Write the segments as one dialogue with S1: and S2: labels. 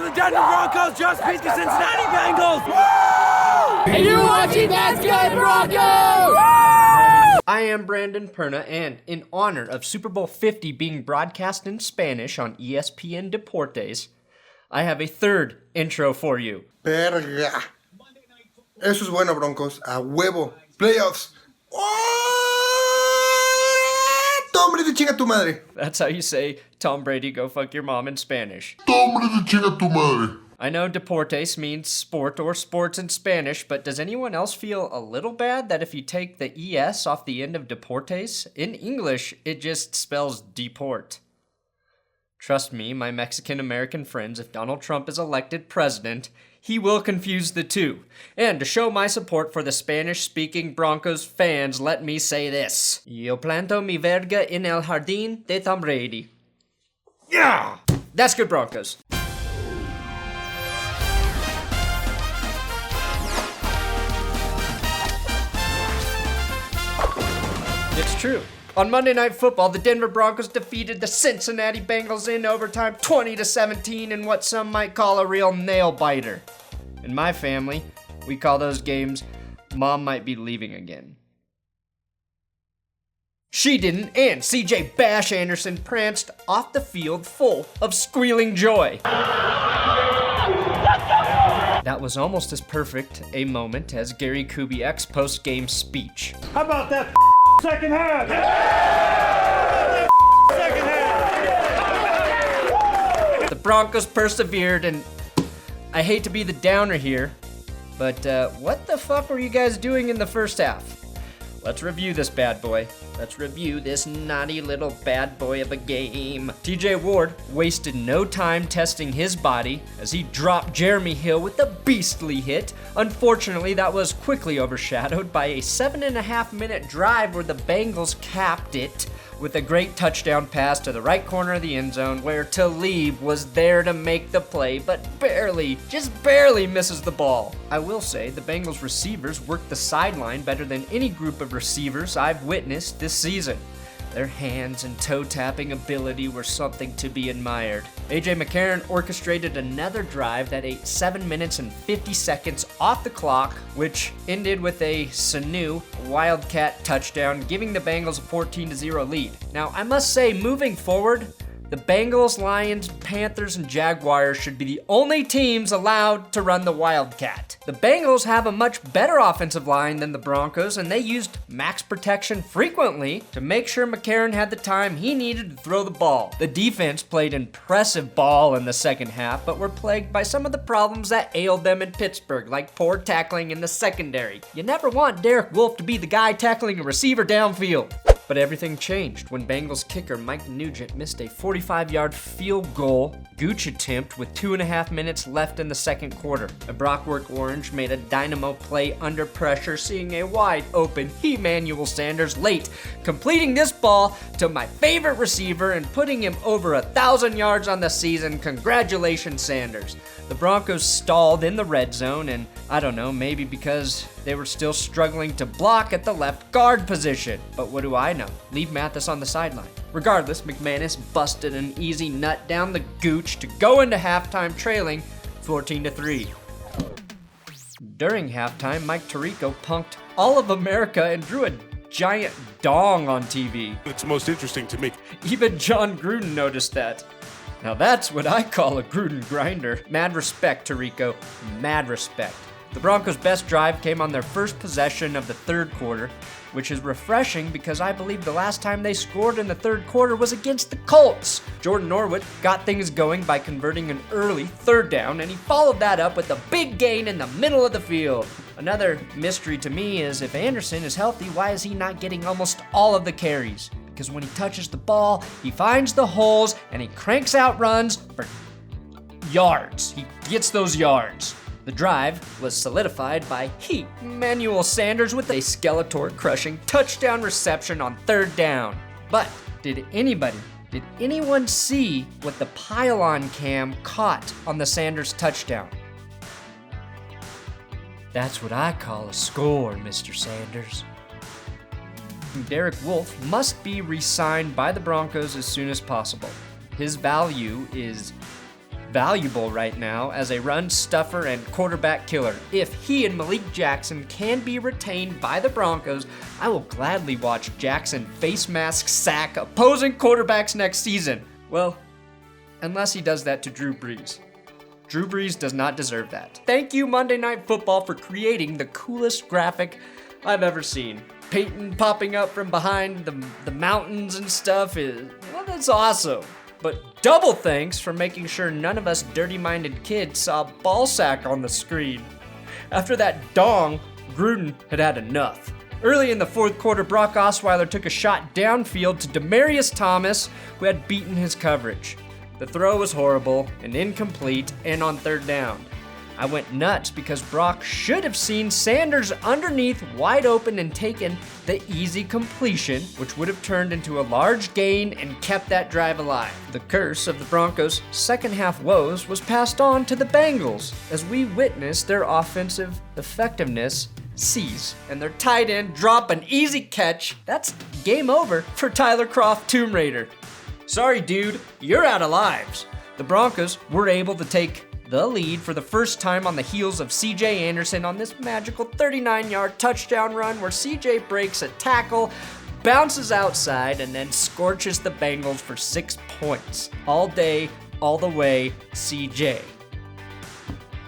S1: the Denver Broncos just beat the Cincinnati Bengals! Woo!
S2: And you're watching That's Good Broncos! Woo!
S3: I am Brandon Perna, and in honor of Super Bowl 50 being broadcast in Spanish on ESPN Deportes, I have a third intro for you.
S4: Verga. Eso es bueno, Broncos. A huevo. Playoffs. Tom Brady, chinga tu madre.
S3: That's how you say, Tom Brady, go fuck your mom in Spanish.
S4: Tom Brady, chinga tu madre.
S3: I know deportes means sport or sports in Spanish, but does anyone else feel a little bad that if you take the ES off the end of deportes, in English, it just spells deport? Trust me, my Mexican-American friends, if Donald Trump is elected president, he will confuse the two. And to show my support for the Spanish-speaking Broncos fans, let me say this. Yo planto mi verga en el jardín de Tom Brady. Yeah! That's good, Broncos. It's true. On Monday Night Football, the Denver Broncos defeated the Cincinnati Bengals in overtime 20-17 in what some might call a real nail-biter. In my family, we call those games, Mom might be leaving again. She didn't, and CJ Bash Anderson pranced off the field full of squealing joy. That was almost as perfect a moment as Gary Kubiak's post-game speech.
S1: How about that second half? Second half!
S3: The Broncos persevered, and I hate to be the downer here, but what the fuck were you guys doing in the first half? Let's review this bad boy. Let's review this naughty little bad boy of a game. TJ Ward wasted no time testing his body as he dropped Jeremy Hill with a beastly hit. Unfortunately, that was quickly overshadowed by a 7.5-minute drive where the Bengals capped it with a great touchdown pass to the right corner of the end zone where Talib was there to make the play, but barely, just barely misses the ball. I will say the Bengals receivers worked the sideline better than any group of receivers I've witnessed this season. Their hands and toe-tapping ability were something to be admired. AJ McCarron orchestrated another drive that ate 7 minutes and 50 seconds off the clock, which ended with a Sanu Wildcat touchdown, giving the Bengals a 14-0 lead. Now, I must say, moving forward, the Bengals, Lions, Panthers, and Jaguars should be the only teams allowed to run the Wildcat. The Bengals have a much better offensive line than the Broncos, and they used max protection frequently to make sure McCarron had the time he needed to throw the ball. The defense played impressive ball in the second half, but were plagued by some of the problems that ailed them in Pittsburgh, like poor tackling in the secondary. You never want Derek Wolfe to be the guy tackling a receiver downfield. But everything changed when Bengals kicker Mike Nugent missed a 45-yard field goal gooch attempt with 2.5 minutes left in the second quarter. A Brockwork Orange made a dynamo play under pressure, seeing a wide-open Emmanuel Sanders late, completing this ball to my favorite receiver and putting him over 1,000 yards on the season. Congratulations, Sanders. The Broncos stalled in the red zone, and I don't know, maybe because they were still struggling to block at the left guard position. But what do I know? Leave Mathis on the sideline. Regardless, McManus busted an easy nut down the gooch to go into halftime trailing 14-3. During halftime, Mike Tirico punked all of America and drew a giant dong on TV.
S5: It's most interesting to me.
S3: Even John Gruden noticed that. Now that's what I call a Gruden grinder. Mad respect, Tirico. Mad respect. The Broncos' best drive came on their first possession of the third quarter, which is refreshing because I believe the last time they scored in the third quarter was against the Colts. Jordan Norwood got things going by converting an early third down, and he followed that up with a big gain in the middle of the field. Another mystery to me is if Anderson is healthy, why is he not getting almost all of the carries? Because when he touches the ball, he finds the holes and he cranks out runs for yards. He gets those yards. The drive was solidified by Emmanuel Sanders with a Skeletor-crushing touchdown reception on third down. But did anyone see what the pylon cam caught on the Sanders touchdown? That's what I call a score, Mr. Sanders. Derek Wolfe must be re-signed by the Broncos as soon as possible. His value is valuable right now as a run stuffer and quarterback killer. If he and Malik Jackson can be retained by the Broncos, I will gladly watch Jackson face mask sack opposing quarterbacks next season. Well, unless he does that to Drew Brees. Drew Brees does not deserve that. Thank you, Monday Night Football, for creating the coolest graphic I've ever seen. Peyton popping up from behind the mountains and stuff that's awesome. But double thanks for making sure none of us dirty-minded kids saw ball sack on the screen. After that dong, Gruden had enough. Early in the fourth quarter, Brock Osweiler took a shot downfield to Demaryius Thomas, who had beaten his coverage. The throw was horrible and incomplete and on third down. I went nuts because Brock should have seen Sanders underneath wide open and taken the easy completion, which would have turned into a large gain and kept that drive alive. The curse of the Broncos' second half woes was passed on to the Bengals as we witnessed their offensive effectiveness cease and their tight end drop an easy catch. That's game over for Tyler Kroft, Tomb Raider. Sorry, dude, you're out of lives. The Broncos were able to take the lead for the first time on the heels of C.J. Anderson on this magical 39-yard touchdown run where C.J. breaks a tackle, bounces outside, and then scorches the Bengals for 6 points. All day, all the way, C.J.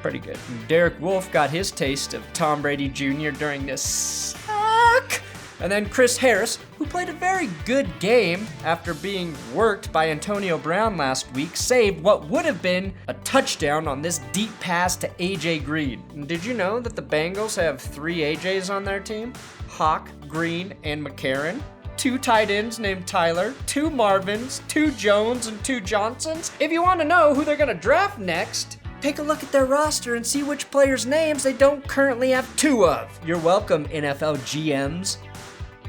S3: Pretty good. Derek Wolfe got his taste of Tom Brady Jr. during this suck. And then Chris Harris, who played a very good game after being worked by Antonio Brown last week, saved what would have been a touchdown on this deep pass to A.J. Green. Did you know that the Bengals have 3 A.J.s on their team? Hawk, Green, and McCarron. 2 tight ends named Tyler, 2 Marvins, 2 Jones, and 2 Johnsons. If you want to know who they're going to draft next, take a look at their roster and see which players' names they don't currently have 2 of. You're welcome, NFL GMs.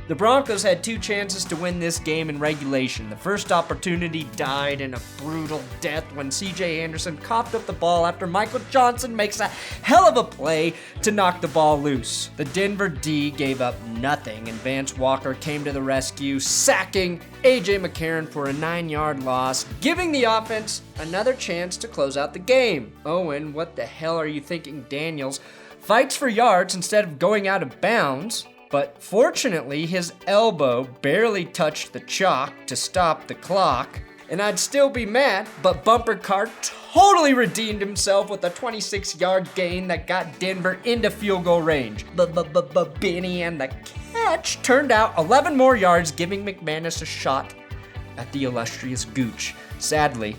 S3: The Broncos had 2 chances to win this game in regulation. The first opportunity died in a brutal death when C.J. Anderson coughed up the ball after Michael Johnson makes a hell of a play to knock the ball loose. The Denver D gave up nothing, and Vance Walker came to the rescue, sacking A.J. McCarron for a 9-yard loss, giving the offense another chance to close out the game. Owen, what the hell are you thinking, Daniels? Fights for yards instead of going out of bounds. But fortunately, his elbow barely touched the chalk to stop the clock. And I'd still be mad, but Bumper Car totally redeemed himself with a 26-yard gain that got Denver into field goal range. Benny and the catch turned out 11 more yards, giving McManus a shot at the illustrious Gooch. Sadly,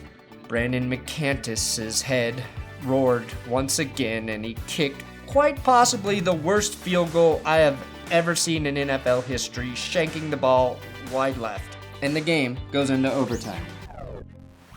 S3: Brandon McCantis's head roared once again, and he kicked quite possibly the worst field goal I have ever seen in NFL history, shanking the ball wide left. And the game goes into overtime.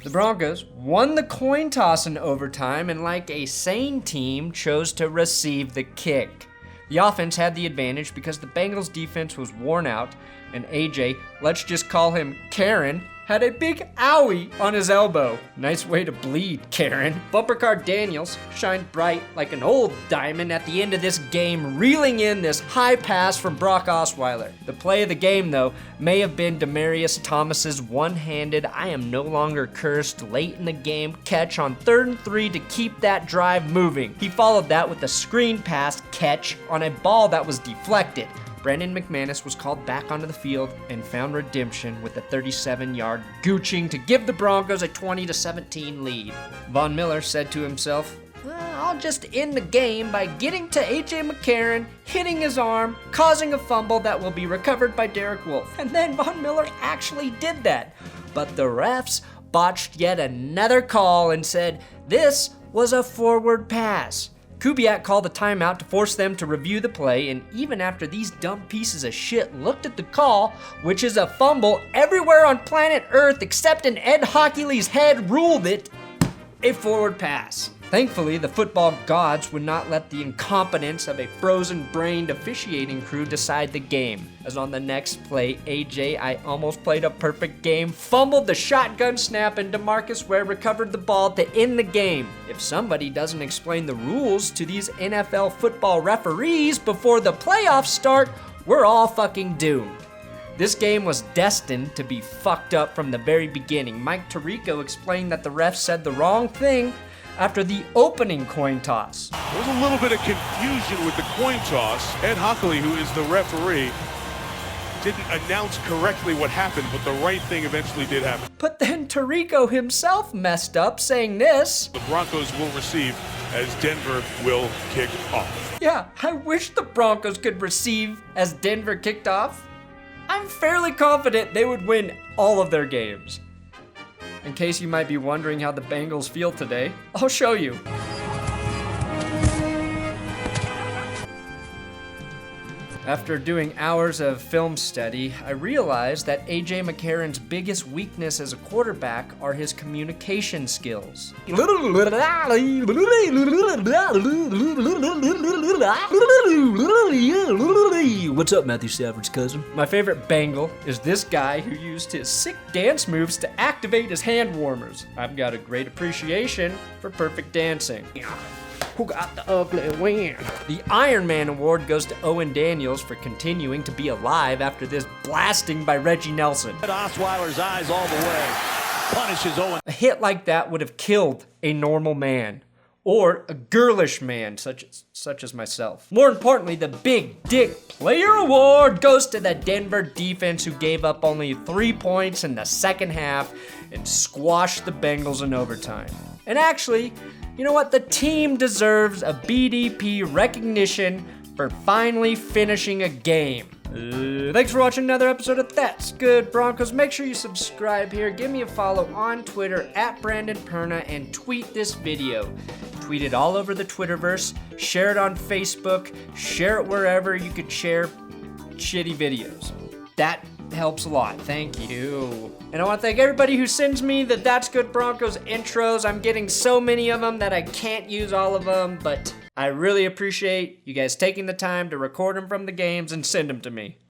S3: The Broncos won the coin toss in overtime and, like a sane team, chose to receive the kick. The offense had the advantage because the Bengals defense was worn out, and AJ, let's just call him Karen, had a big owie on his elbow. Nice way to bleed, Karen. Bumper Car Daniels shined bright like an old diamond at the end of this game, reeling in this high pass from Brock Osweiler. The play of the game, though, may have been Demaryius Thomas's one-handed, I am no longer cursed, late in the game catch on 3rd and 3 to keep that drive moving. He followed that with a screen pass catch on a ball that was deflected. Brandon McManus was called back onto the field and found redemption with a 37-yard gooching to give the Broncos a 20-17 lead. Von Miller said to himself, I'll just end the game by getting to A.J. McCarron, hitting his arm, causing a fumble that will be recovered by Derek Wolfe. And then Von Miller actually did that. But the refs botched yet another call and said this was a forward pass. Kubiak called a timeout to force them to review the play, and even after these dumb pieces of shit looked at the call, which is a fumble everywhere on planet Earth except in Ed Hockley's head, ruled it a forward pass. Thankfully, the football gods would not let the incompetence of a frozen-brained officiating crew decide the game. As on the next play, AJ, I almost played a perfect game, fumbled the shotgun snap, and DeMarcus Ware recovered the ball to end the game. If somebody doesn't explain the rules to these NFL football referees before the playoffs start, we're all fucking doomed. This game was destined to be fucked up from the very beginning. Mike Tirico explained that the refs said the wrong thing after the opening coin toss.
S5: There was a little bit of confusion with the coin toss. Ed Hockley, who is the referee, didn't announce correctly what happened, but the right thing eventually did happen.
S3: But then Tirico himself messed up, saying this.
S5: The Broncos will receive as Denver will kick off.
S3: Yeah, I wish the Broncos could receive as Denver kicked off. I'm fairly confident they would win all of their games. In case you might be wondering how the Bengals feel today, I'll show you. After doing hours of film study, I realized that A.J. McCarron's biggest weakness as a quarterback are his communication skills.
S1: What's up, Matthew Stafford's cousin?
S3: My favorite Bengal is this guy who used his sick dance moves to activate his hand warmers. I've got a great appreciation for perfect dancing. Who got the ugly win? The Iron Man Award goes to Owen Daniels for continuing to be alive after this blasting by Reggie Nelson.
S6: Osweiler's eyes all the way. Punishes Owen.
S3: A hit like that would have killed a normal man. Or a girlish man, such as myself. More importantly, the Big Dick Player Award goes to the Denver defense, who gave up only 3 points in the second half and squashed the Bengals in overtime. And actually, you know what? The team deserves a BDP recognition for finally finishing a game. Thanks for watching another episode of That's Good Broncos. Make sure you subscribe here. Give me a follow on Twitter at Brandon Perna and tweet this video. Tweet it all over the Twitterverse. Share it on Facebook. Share it wherever you could share shitty videos. That helps a lot. Thank you. And I want to thank everybody who sends me the That's Good Broncos intros. I'm getting so many of them that I can't use all of them, but I really appreciate you guys taking the time to record them from the games and send them to me.